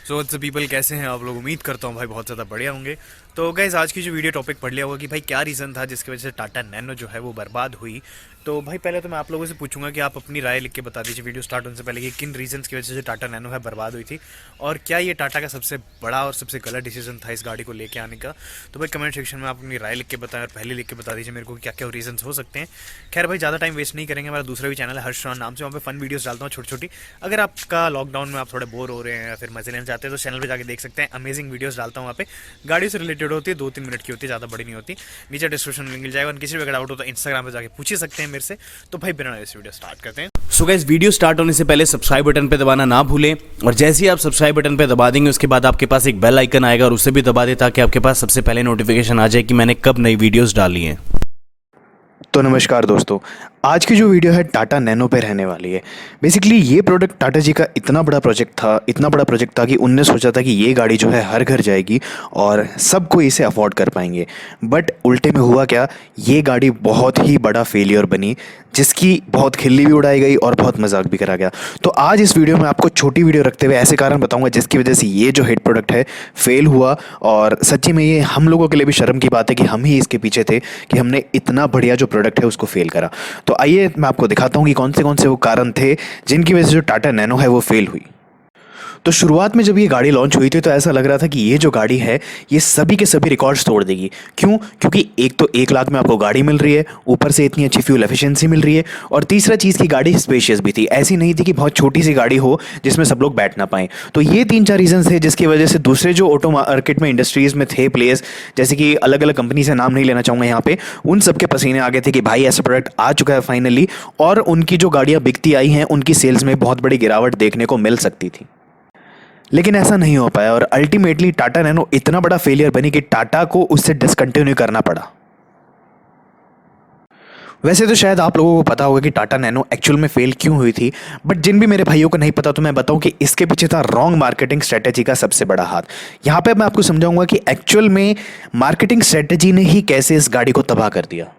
So what's people, कैसे हैं आप लोग? उम्मीद करता हूँ भाई बहुत ज़्यादा बढ़िया होंगे। तो गाइज़, आज की जो वीडियो टॉपिक पढ़ लिया होगा कि भाई क्या रीज़न था जिसकी वजह से टाटा नैनो जो है वो बर्बाद हुई। तो भाई पहले तो मैं आप लोगों से पूछूंगा कि आप अपनी राय लिख के बता दीजिए वीडियो स्टार्ट होने से पहले कि किन रीजंस की वजह से टाटा नैनो है बर्बाद हुई थी, और क्या ये टाटा का सबसे बड़ा और सबसे गलत डिसीजन था इस गाड़ी को लेके आने का। तो भाई कमेंट सेक्शन में आप अपनी राय लिख के बताएं और पहले लिख के बता दीजिए मेरे को क्या क्या रीजंस हो सकते हैं। खैर भाई, ज़्यादा टाइम वेस्ट नहीं करेंगे। हमारा दूसरा भी चैनल है हर्ष रान नाम से, वहाँ पे फन वीडियोस डालता हूँ छोटी छोटी। अगर आपका लॉकडाउन में आप थोड़े बोर हो रहे हैं या फिर मजे लेना चाहते हैं तो चैनल पे जाके देख सकते हैं। अमेजिंग वीडियोस डालता हूँ वहाँ पे, गाड़ी से रिलेटेड होती है, 2-3 मिनट की होती है, ज़्यादा बड़ी नहीं होती। नीचे डिस्क्रिप्शन में मिल जाएगा, और किसी भी डाउट हो तो इंस्टाग्राम पे जाके पूछ ही सकते हैं मेरे से। तो भाई बिना इस वीडियो स्टार्ट करते हैं। सो गाइस, वीडियो स्टार्ट होने से पहले सब्सक्राइब बटन पे दबाना ना भूलें, और जैसे ही आप सब्सक्राइब बटन पे दबा देंगे उसके बाद आपके पास एक बेल आइकन आएगा और उसे भी दबा दें ताकि आपके पास सबसे पहले नोटिफिकेशन आ जाए कि मैंने कब नई वीडियोस डाली हैं। तो नमस्कार दोस्तों, आज की जो वीडियो है टाटा नैनो पे रहने वाली है। बेसिकली ये प्रोडक्ट टाटा जी का इतना बड़ा प्रोजेक्ट था कि उनने सोचा था कि ये गाड़ी जो है हर घर जाएगी और सबको इसे अफोर्ड कर पाएंगे। बट उल्टे में हुआ क्या, ये गाड़ी बहुत ही बड़ा फेलियर बनी, जिसकी बहुत खिल्ली भी उड़ाई गई और बहुत मजाक भी करा गया। तो आज इस वीडियो में आपको छोटी वीडियो रखते हुए ऐसे कारण बताऊंगा जिसकी वजह से ये जो हिट प्रोडक्ट है फेल हुआ। और सच्ची में ये हम लोगों के लिए भी शर्म की बात है कि हम ही इसके पीछे थे कि हमने इतना बढ़िया जो प्रोडक्ट है उसको फेल करा। तो आइए मैं आपको दिखाता हूँ कि कौन से वो कारण थे जिनकी वजह से जो टाटा नैनो है वो फेल हुई। तो शुरुआत में जब ये गाड़ी लॉन्च हुई थी तो ऐसा लग रहा था कि ये जो गाड़ी है ये सभी के सभी रिकॉर्ड्स तोड़ देगी। क्यों? क्योंकि एक तो 1 लाख में आपको गाड़ी मिल रही है, ऊपर से इतनी अच्छी फ्यूल एफिशिएंसी मिल रही है, और तीसरा चीज़ की गाड़ी स्पेशियस भी थी। ऐसी नहीं थी कि बहुत छोटी सी गाड़ी हो जिसमें सब लोग बैठ ना पाएँ। तो ये 3-4 रीजन थे जिसकी वजह से दूसरे जो ऑटो मार्केट में इंडस्ट्रीज़ में थे प्लेयर्स, जैसे कि अलग अलग कंपनी से नाम नहीं लेना चाहूँगा यहाँ पे, उन सबके पसीने आ गए थे कि भाई ऐसा प्रोडक्ट आ चुका है फाइनली, और उनकी जो गाड़ियाँ बिकती आई हैं उनकी सेल्स में बहुत बड़ी गिरावट देखने को मिल सकती थी। लेकिन ऐसा नहीं हो पाया और अल्टीमेटली टाटा नैनो इतना बड़ा फेलियर बनी कि टाटा को उससे डिसकंटिन्यू करना पड़ा। वैसे तो शायद आप लोगों को पता होगा कि टाटा नैनो एक्चुअल में फेल क्यों हुई थी, बट जिन भी मेरे भाइयों को नहीं पता तो मैं बताऊं कि इसके पीछे था रॉन्ग मार्केटिंग स्ट्रेटेजी का सबसे बड़ा हाथ। यहां पे मैं आपको समझाऊंगा कि एक्चुअल में मार्केटिंग स्ट्रेटेजी ने ही कैसे इस गाड़ी को तबाह कर दिया।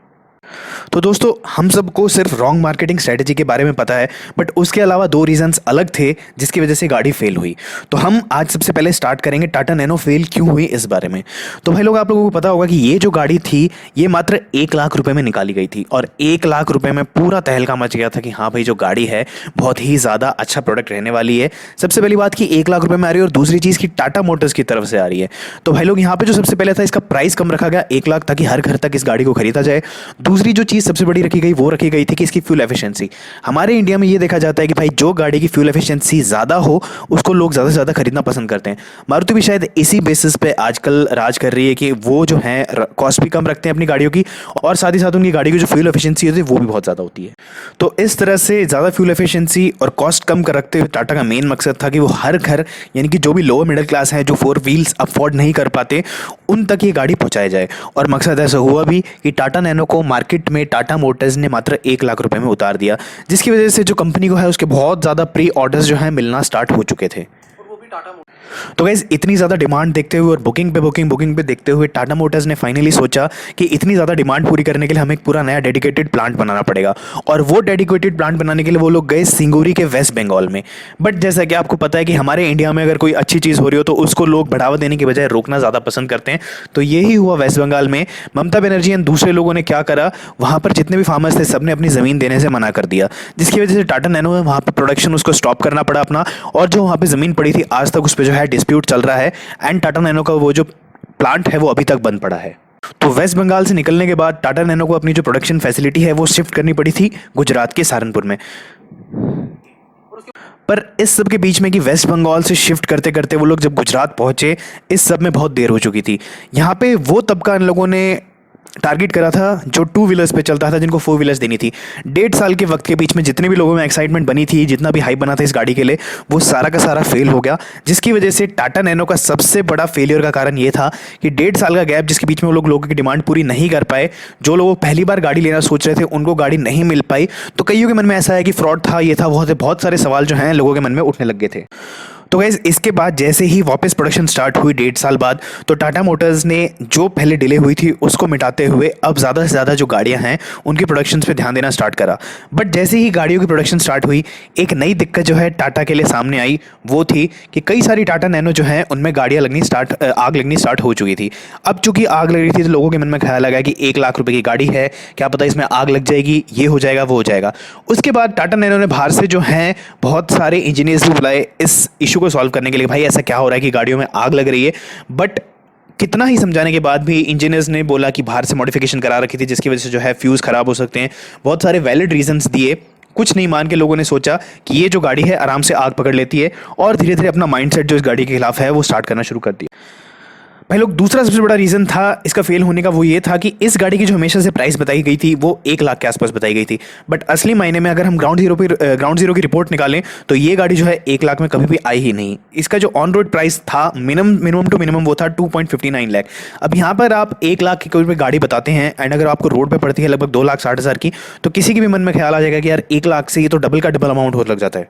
तो दोस्तों, हम सबको सिर्फ रॉन्ग मार्केटिंग स्ट्रेटजी के बारे में पता है, बट उसके अलावा 2 रीजंस अलग थे जिसकी वजह से गाड़ी फेल हुई। तो हम आज सबसे पहले स्टार्ट करेंगे टाटा नैनो फेल क्यों हुई इस बारे में। तो भाई लोग, आप लोगों को पता होगा कि ये जो गाड़ी थी ये मात्र 1 लाख रुपए में निकाली गई थी, और 1 लाख रुपए में पूरा तहलका मच गया था कि हाँ भाई जो गाड़ी है बहुत ही ज़्यादा अच्छा प्रोडक्ट रहने वाली है। सबसे पहली बात कि 1 लाख रुपए में आ रही है, और दूसरी चीज़ की टाटा मोटर्स की तरफ से आ रही है। तो भाई लोग, यहाँ पे जो सबसे पहले था इसका प्राइस कम रखा गया 1 लाख, ताकि हर घर तक इस गाड़ी को खरीदा जाए। दूसरी जो चीज़ सबसे बड़ी रखी गई वो रखी गई थी कि इसकी फ्यूल एफिशिएंसी। हमारे इंडिया में ये देखा जाता है कि भाई जो गाड़ी की फ्यूल एफिशिएंसी ज़्यादा हो उसको लोग ज़्यादा से ज़्यादा खरीदना पसंद करते हैं। मारुति भी शायद इसी बेसिस पे आजकल राज कर रही है कि वो जो है कॉस्ट भी कम रखते हैं अपनी गाड़ियों की, और साथ ही साथ उनकी गाड़ी की जो फ्यूल एफिशिएंसी होती है वो भी बहुत ज़्यादा होती है। तो इस तरह से ज़्यादा फ्यूल एफिशिएंसी और कॉस्ट कम कर रखते हुए टाटा का मेन मकसद था कि वो हर घर, यानी कि जो भी लोअर मिडिल क्लास है, जो 4 व्हील्स अफोर्ड नहीं कर पाते, उन तक ये गाड़ी पहुंचाई जाए। और मकसद ऐसा हुआ भी कि टाटा नैनो को मार्केट में टाटा मोटर्स ने मात्र 1 लाख रुपए में उतार दिया, जिसकी वजह से जो कंपनी को है उसके बहुत ज़्यादा प्री ऑर्डर्स जो है मिलना स्टार्ट हो चुके थे। तो गाइस, इतनी ज़्यादा डिमांड देखते हुए और बुकिंग पे देखते हुए टाटा मोटर्स ने फाइनली सोचा कि इतनी ज़्यादा डिमांड पूरी करने के लिए हमें एक पूरा नया डेडिकेटेड प्लांट बनाना पड़ेगा। और वो डेडिकेटेड प्लांट बनाने के लिए वो लोग गए सिंगुरी के वेस्ट बंगाल में। बट जैसा कि आपको पता है कि हमारे इंडिया में अगर कोई अच्छी चीज़ हो रही हो तो उसको लोग बढ़ावा देने की बजाय रोकना ज़्यादा पसंद करते हैं। तो यही हुआ वेस्ट बंगाल में। ममता बनर्जी एंड दूसरे लोगों ने क्या करा, वहाँ पर जितने भी फार्मर्स थे सबने अपनी ज़मीन देने से मना कर दिया, जिसकी वजह से टाटा नैनो में वहाँ पर प्रोडक्शन उसको स्टॉप करना पड़ा अपना। और जो वहाँ पर ज़मीन पड़ी थी आज तक उस पर जो है डिस्प्यूट चल रहा है, एंड टाटा नैनो का वो जो प्लांट है वो अभी तक बंद पड़ा है। तो वेस्ट बंगाल से निकलने के बाद टाटा नैनो को अपनी जो प्रोडक्शन फैसिलिटी है वो शिफ्ट करनी पड़ी थी गुजरात के सहारनपुर में। पर इस सब के बीच में कि वेस्ट बंगाल से शिफ्ट करते करते वो लोग जब गुजरात पहुंचे, इस सब में बहुत देर हो चुकी थी। यहाँ पे वो तबका इन लोगों ने टारगेट करा था जो 2 व्हीलर्स पे चलता था, जिनको 4 व्हीलर्स देनी थी। 1.5 साल के वक्त के बीच में जितने भी लोगों में एक्साइटमेंट बनी थी, जितना भी हाइप बना था इस गाड़ी के लिए, वो सारा का सारा फेल हो गया। जिसकी वजह से टाटा नैनो का सबसे बड़ा फेलियर का कारण ये था कि 1.5 साल का गैप जिसके बीच में वो लोगों की डिमांड पूरी नहीं कर पाए। जो लोग पहली बार गाड़ी लेना सोच रहे थे उनको गाड़ी नहीं मिल पाई। तो कईयों के मन में ऐसा है कि फ्रॉड था, ये था, बहुत सारे सवाल जो हैं लोगों के मन में उठने लग गए थे। तो गाइज इसके बाद जैसे ही वापस प्रोडक्शन स्टार्ट हुई 1.5 साल बाद, तो टाटा मोटर्स ने जो पहले डिले हुई थी उसको मिटाते हुए अब ज़्यादा से ज़्यादा जो गाड़ियां हैं उनकी प्रोडक्शन पे ध्यान देना स्टार्ट करा। बट जैसे ही गाड़ियों की प्रोडक्शन स्टार्ट हुई, एक नई दिक्कत जो है टाटा के लिए सामने आई, वो थी कि कई सारी टाटा नैनो जो है उनमें गाड़ियाँ आग लगनी स्टार्ट हो चुकी थी। अब चूंकि आग लग रही थी तो लोगों के मन में ख्याल लगा कि 1 लाख रुपए की गाड़ी है, क्या पता इसमें आग लग जाएगी, ये हो जाएगा वो हो जाएगा। उसके बाद टाटा नैनो ने बाहर से जो हैं बहुत सारे इंजीनियर्स भी बुलाए इस इशू को सॉल्व करने के लिए, भाई ऐसा क्या हो रहा है कि गाड़ियों में आग लग रही है। बट कितना ही समझाने के बाद भी इंजीनियर्स ने बोला कि बाहर से मॉडिफिकेशन करा रखी थी जिसकी वजह से जो है फ्यूज़ खराब हो सकते हैं, बहुत सारे वैलिड रीजंस दिए। कुछ नहीं मान के लोगों ने सोचा कि ये जो गाड़ी है आराम से आग पकड़ लेती है, और धीरे धीरे अपना माइंडसेट जो इस गाड़ी के खिलाफ है वो स्टार्ट करना शुरू कर दिया। भाई लोग, दूसरा सबसे बड़ा रीज़न था इसका फेल होने का, वो ये था कि इस गाड़ी की जो हमेशा से प्राइस बताई गई थी वो 1 लाख के आसपास बताई गई थी। बट असली मायने में अगर हम ग्राउंड जीरो की रिपोर्ट निकालें तो ये गाड़ी जो है 1 लाख में कभी भी आई ही नहीं। इसका जो ऑन रोड प्राइस था मिनिमम टू मिनिमम वो था 2.59 लाख। अब यहाँ पर आप 1 लाख की कोई भी गाड़ी बताते हैं एंड अगर आपको रोड पर पड़ती है लगभग 2,60,000 की, तो किसी के भी मन में ख्याल आ जाएगा कि यार 1 लाख से ये तो डबल का डबल अमाउंट हो लग जाता है।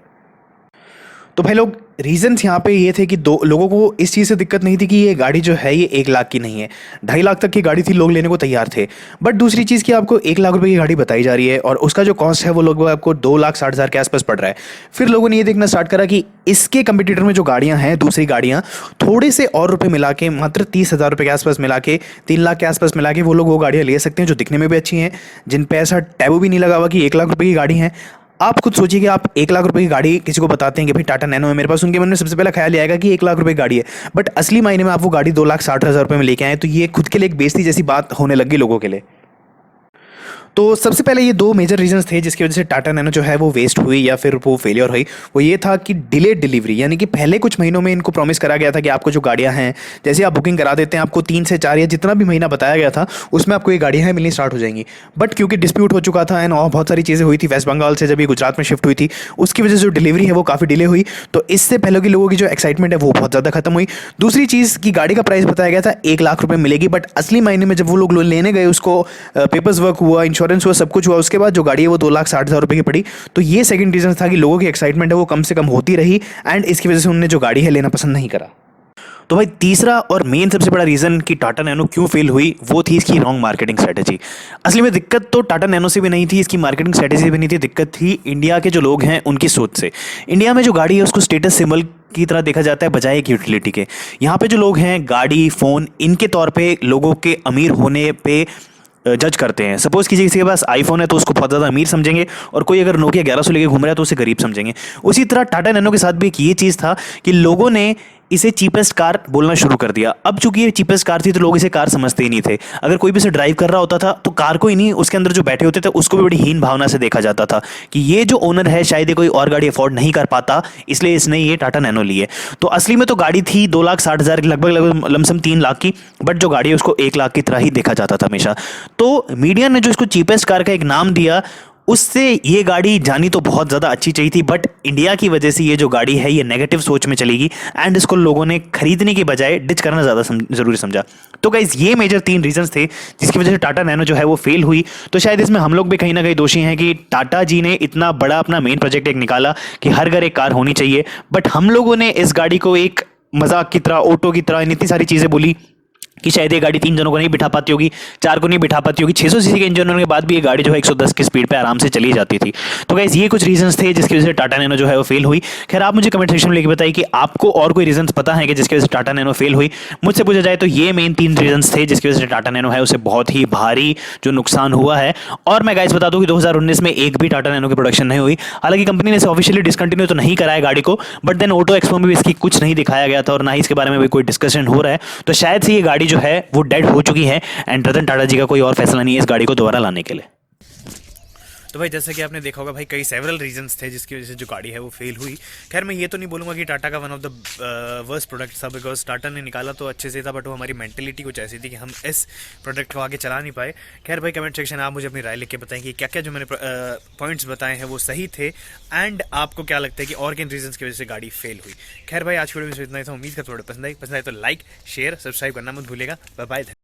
तो भाई लोग, रीजंस यहाँ पे ये थे कि दो लोगों को इस चीज़ से दिक्कत नहीं थी कि ये गाड़ी जो है ये 1 लाख की नहीं है, 2.5 लाख तक की गाड़ी थी, लोग लेने को तैयार थे। बट दूसरी चीज़ कि आपको 1 लाख रुपए की गाड़ी बताई जा रही है और उसका जो कॉस्ट है वो लगभग आपको 2,60,000 के आसपास पड़ रहा है। फिर लोगों ने ये देखना स्टार्ट करा कि इसके कंपटीटर में जो गाड़ियाँ हैं, दूसरी गाड़ियाँ, थोड़े से और रुपये मिला के, मात्र 30,000 रुपये के आसपास मिला के, 3 लाख के आसपास मिला के वो लोग वो गाड़ियाँ ले सकते हैं जो दिखने में भी अच्छी हैं, जिन पे ऐसा टैबू भी नहीं लगा हुआ कि 1 लाख रुपये की गाड़ी है। आप खुद सोचिए कि आप 1 लाख रुपए की गाड़ी किसी को बताते हैं कि भाई टाटा नैनो है मेरे पास, उनके मन में सबसे पहला ख्याल ये आएगा कि 1 लाख रुपए की गाड़ी है। बट असली मायने में आप वो गाड़ी 2,60,000 रुपये में लेके आए, तो ये खुद के लिए एक बेइज्जती जैसी बात होने लगी लोगों के लिए। तो सबसे पहले ये दो मेजर रीजंस थे जिसकी वजह से टाटा नैनो जो है वो वेस्ट हुई या फिर वो फेलियर हुई। वो ये था कि डिलेड डिलीवरी, यानी कि पहले कुछ महीनों में इनको प्रॉमिस करा गया था कि आपको जो गाड़ियां हैं, जैसे आप बुकिंग करा देते हैं, आपको 3 से 4 या जितना भी महीना बताया गया था उसमें आपको ये गाड़ियां मिलनी स्टार्ट हो जाएंगी। बट क्योंकि डिस्प्यूट हो चुका था एंड और बहुत सारी चीज़ें हुई थी, वेस्ट बंगाल से जब ये गुजरात में शिफ्ट हुई थी, उसकी वजह से जो डिलीवरी है वो काफ़ी डिले हुई। तो इससे पहले की लोगों की जो एक्साइटमेंट है वो बहुत ज़्यादा खत्म हुई। दूसरी चीज़ की गाड़ी का प्राइस बताया गया था 1 लाख रुपये मिलेगी, बट असली मायने में जब वो लोग लेने गए, उसको पेपर्स वर्क हुआ, इंश्योरेंस हुआ, सब कुछ हुआ, उसके बाद जो गाड़ी है वो 2,60,000 रुपये की पड़ी। तो ये सेकंड रीजन था कि लोगों की एक्साइटमेंट है वो कम से कम होती रही एंड इसकी वजह से उन्होंने जो गाड़ी है लेना पसंद नहीं करा। तो भाई तीसरा और मेन सबसे बड़ा रीज़न कि टाटा नैनो क्यों फेल हुई वो थी इसकी रॉन्ग मार्केटिंग स्ट्रेटेजी। असली में दिक्कत तो टाटा नैनो से भी नहीं थी, इसकी मार्केटिंग स्ट्रेटेजी से भी नहीं थी, दिक्कत थी इंडिया के जो लोग हैं उनकी सोच से। इंडिया में जो गाड़ी है उसको स्टेटस सिंबल की तरह देखा जाता है बजाय एक यूटिलिटी के। यहाँ पे जो लोग हैं गाड़ी, फ़ोन, इनके तौर पे लोगों के अमीर होने पे जज करते हैं। सपोज किसी के पास आईफोन है तो उसको बहुत ज़्यादा अमीर समझेंगे, और कोई अगर नोकिया 1100 लेके घूम रहा है तो उसे गरीब समझेंगे। उसी तरह टाटा नैनो के साथ भी एक ये चीज़ था कि लोगों ने इसे चीपेस्ट कार बोलना शुरू कर दिया। अब चूंकि ये चीपेस्ट कार थी तो लोग इसे कार समझते ही नहीं थे। अगर कोई भी इसे ड्राइव कर रहा होता था तो कार को ही नहीं, उसके अंदर जो बैठे होते थे उसको भी बड़ी हीन भावना से देखा जाता था कि ये जो ओनर है शायद ये कोई और गाड़ी अफोर्ड नहीं कर पाता, इसलिए इसने ये टाटा नैनो ली है। तो असली में तो गाड़ी थी 2,60,000 लगभग लमसम 3 लाख की, बट जो गाड़ी है उसको 1 लाख की तरह ही देखा जाता था हमेशा। तो मीडिया ने जो इसको चीपेस्ट कार का एक नाम दिया, उससे ये गाड़ी जानी तो बहुत ज़्यादा अच्छी चाहिए थी, बट इंडिया की वजह से ये जो गाड़ी है ये नेगेटिव सोच में चलेगी एंड इसको लोगों ने खरीदने के बजाय डिच करना ज़्यादा ज़रूरी समझा। तो गाइस ये मेजर 3 रीजंस थे जिसकी वजह से टाटा नैनो जो है वो फेल हुई। तो शायद इसमें हम लोग भी कहीं ना कहीं दोषी हैं कि टाटा जी ने इतना बड़ा अपना मेन प्रोजेक्ट एक निकाला कि हर घर एक कार होनी चाहिए, बट हम लोगों ने इस गाड़ी को एक मजाक की तरह, ऑटो की तरह इतनी सारी चीज़ें बोली कि शायद ये गाड़ी 3 जनों को नहीं बिठा पाती होगी, 4 को नहीं बिठा पाती होगी। 600 सीसी के इंजन होने के बाद भी ये गाड़ी जो है 110 की स्पीड पे आराम से चली जाती थी। तो गाइस ये कुछ रीजंस थे जिसकी वजह से टाटा नैनो जो है वो फेल हुई। खैर आप मुझे कमेंट सेक्शन में लिख बताइए कि आपको और कोई रीजंस पता है कि जिसकी वजह से टाटा नैनो फेल हुई। मुझसे पूछा जाए तो ये मेन 3 रीजंस थे जिसकी वजह से टाटा नैनो है उसे बहुत ही भारी जो नुकसान हुआ है। और मैं गाइस बता दूं कि 2019 में एक भी टाटा नैनो की प्रोडक्शन नहीं हुई। हालांकि कंपनी ने इसे ऑफिशियली डिसकंटिन्यू तो नहीं कराया गाड़ी को, बट देन ऑटो एक्सपो में भी इसकी कुछ नहीं दिखाया गया था और ना ही इसके बारे में भी कोई डिस्कशन हो रहा है। तो शायद से ये गाड़ी जो है वो डेड हो चुकी है एंड रतन टाटा जी का कोई और फैसला नहीं है इस गाड़ी को दोबारा लाने के लिए। तो भाई जैसे कि आपने देखा होगा भाई कई सेवरल रीजंस थे जिसकी वजह से जो गाड़ी है वो फेल हुई। खैर मैं ये तो नहीं बोलूँगा कि टाटा का one of the worst product था, बिकॉज टाटा ने निकाला तो अच्छे से था, बट वो हमारी मेंटेलिटी कुछ ऐसी थी कि हम इस प्रोडक्ट को आगे चला नहीं पाए। खैर भाई कमेंट सेक्शन आप मुझे अपनी राय लिख के बताएं कि क्या क्या जो मैंने पॉइंट्स बताए हैं वो सही थे एंड आपको क्या लगता है कि और किन रीजंस की वजह से गाड़ी फेल हुई। खैर भाई आज की वीडियो में इतना ही था, उम्मीद करता हूँ पसंद आए तो लाइक शेयर सब्सक्राइब करना मत भूलिएगा। Bye bye.